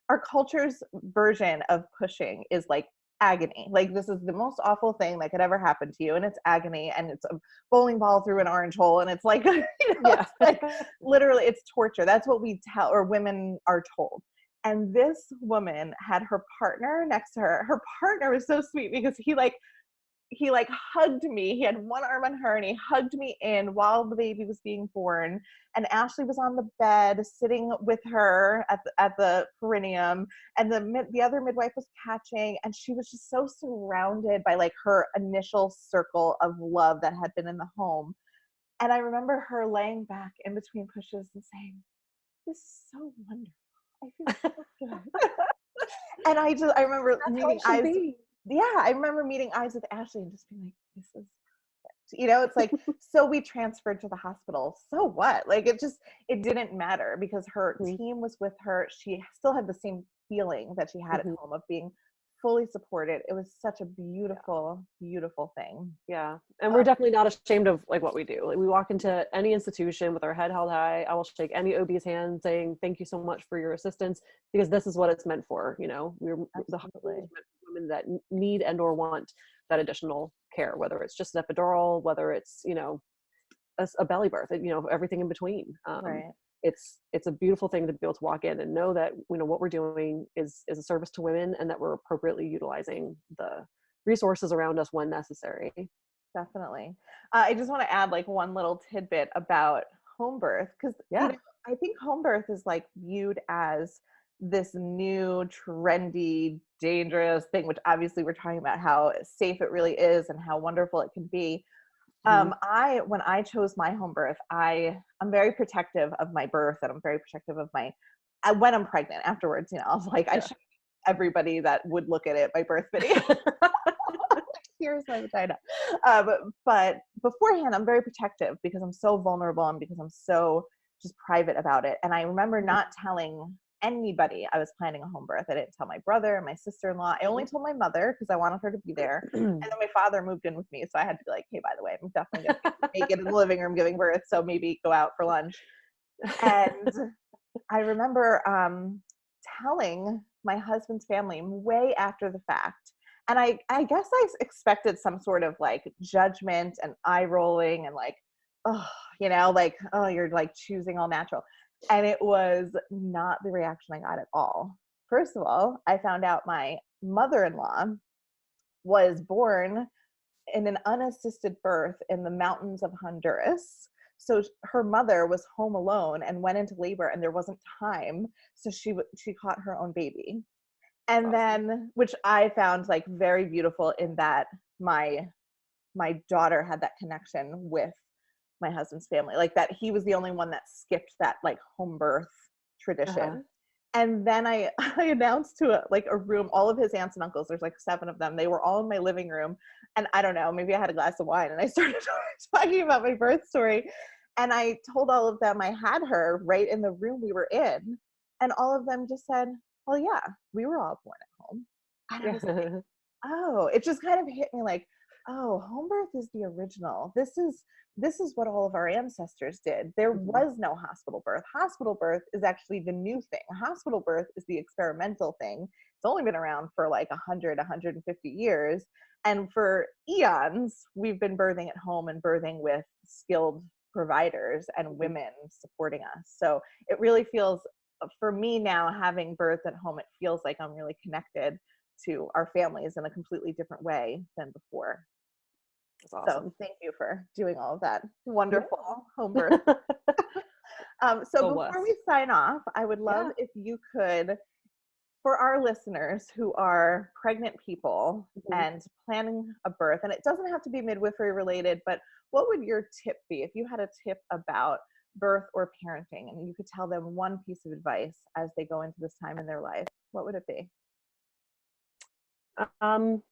our culture's version of pushing is like agony. Like, this is the most awful thing that could ever happen to you, and it's agony, and it's a bowling ball through an orange hole, and it's like, Yeah. it's like literally it's torture. That's what we tell, or women are told. And this woman had her partner next to her. Her partner was so sweet because he hugged me. He had one arm on her and he hugged me in while the baby was being born. And Ashley was on the bed sitting with her at the perineum, and the other midwife was catching, and she was just so surrounded by like her initial circle of love that had been in the home. And I remember her laying back in between pushes and saying, "This is so wonderful. I feel so good." And I remember That's how meeting it should eyes. be. Yeah, I remember meeting eyes with Ashley and just being like, "This is perfect." It's like, so we transferred to the hospital. So what? Like, it didn't matter because her Mhm. team was with her. She still had the same feeling that she had at Mhm. home of being fully supported. It was such a beautiful, beautiful thing. Yeah. And we're definitely not ashamed of like what we do. Like, we walk into any institution with our head held high. I will shake any OB's hand saying, thank you so much for your assistance, because this is what it's meant for. The hospital Absolutely. is meant for women that need and or want that additional care, whether it's just an epidural, whether it's, a belly birth, everything in between. Right. It's a beautiful thing to be able to walk in and know that, what we're doing is a service to women, and that we're appropriately utilizing the resources around us when necessary. Definitely. I just want to add like one little tidbit about home birth, because Yeah. I think home birth is like viewed as this new trendy dangerous thing, which obviously we're talking about how safe it really is and how wonderful it can be. Mhm. When I chose my home birth, I'm very protective of my birth, and I'm very protective of when I'm pregnant afterwards. I was like, I Yeah. show everybody that would look at it my birth video. Here's my vagina. But beforehand, I'm very protective because I'm so vulnerable and because I'm so just private about it. And I remember not telling anybody I was planning a home birth. I didn't tell my brother and my sister-in-law. I only told my mother because I wanted her to be there. And then my father moved in with me. So I had to be like, hey, by the way, I'm definitely going to be naked in the living room giving birth. So maybe go out for lunch. And I remember telling my husband's family way after the fact. And I guess I expected some sort of like judgment and eye rolling and like, oh, like, oh, you're like choosing all natural. And it was not the reaction I got at all. First of all, I found out my mother-in-law was born in an unassisted birth in the mountains of Honduras. So her mother was home alone and went into labor, and there wasn't time. So she caught her own baby. And Awesome. then, which I found like very beautiful, in that my daughter had that connection with my husband's family, like that he was the only one that skipped that like home birth Uh-huh. tradition. And then I announced to a room, all of his aunts and uncles, there's like 7 of them. They were all in my living room. And I don't know, maybe I had a glass of wine and I started talking about my birth story. And I told all of them I had her right in the room we were in. And all of them just said, well, yeah, we were all born at home. And I was like, Yeah. oh, it just kind of hit me like, oh, home birth is the original. This is what all of our ancestors did. There Mhm. was no hospital birth. Hospital birth is actually the new thing. Hospital birth is the experimental thing. It's only been around for like 100, 150 years. And for eons, we've been birthing at home and birthing with skilled providers and Mhm. women supporting us. So it really feels, for me now, having birth at home, it feels like I'm really connected to our families in a completely different way than before. That's So awesome. thank you for doing all of that Yeah. wonderful home birth. So So before blessed. we sign off, I would love Yeah. if you could, for our listeners who are pregnant people Mhm. and planning a birth, and it doesn't have to be midwifery related, but what would your tip be if you had a tip about birth or parenting and you could tell them one piece of advice as they go into this time in their life? What would it be? Um,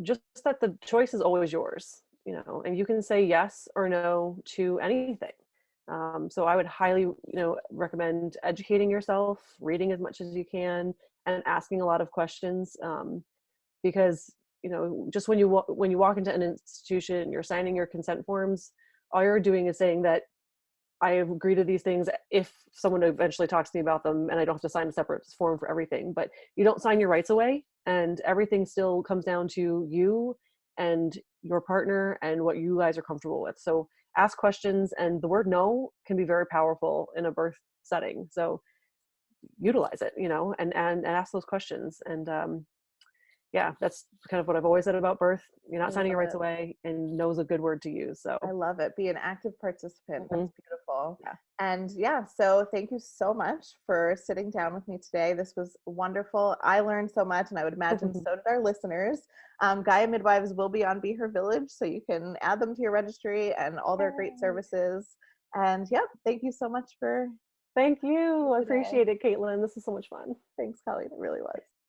just that the choice is always yours, and you can say yes or no to anything. So I would highly, recommend educating yourself, reading as much as you can, and asking a lot of questions. Because just when you walk into an institution, you're signing your consent forms. All you're doing is saying that I agree to these things if someone eventually talks to me about them, and I don't have to sign a separate form for everything. But you don't sign your rights away, and everything still comes down to you and your partner and what you guys are comfortable with. So ask questions, and the word no can be very powerful in a birth setting. So utilize it, and ask those questions. And yeah, that's kind of what I've always said about birth. You're I not signing love your rights it. away, and no is a good word to use. So I love it. Be an active participant. That's mhm. beautiful. Yeah. And yeah, so thank you so much for sitting down with me today. This was wonderful. I learned so much, and I would imagine so did our listeners. Gaia Midwives will be on Be Her Village, so you can add them to your registry and all their great Yay. services. And yeah, thank you so much for Thank you. I today. appreciate it, Caitlin. This is so much fun. Thanks, Colleen. It really was.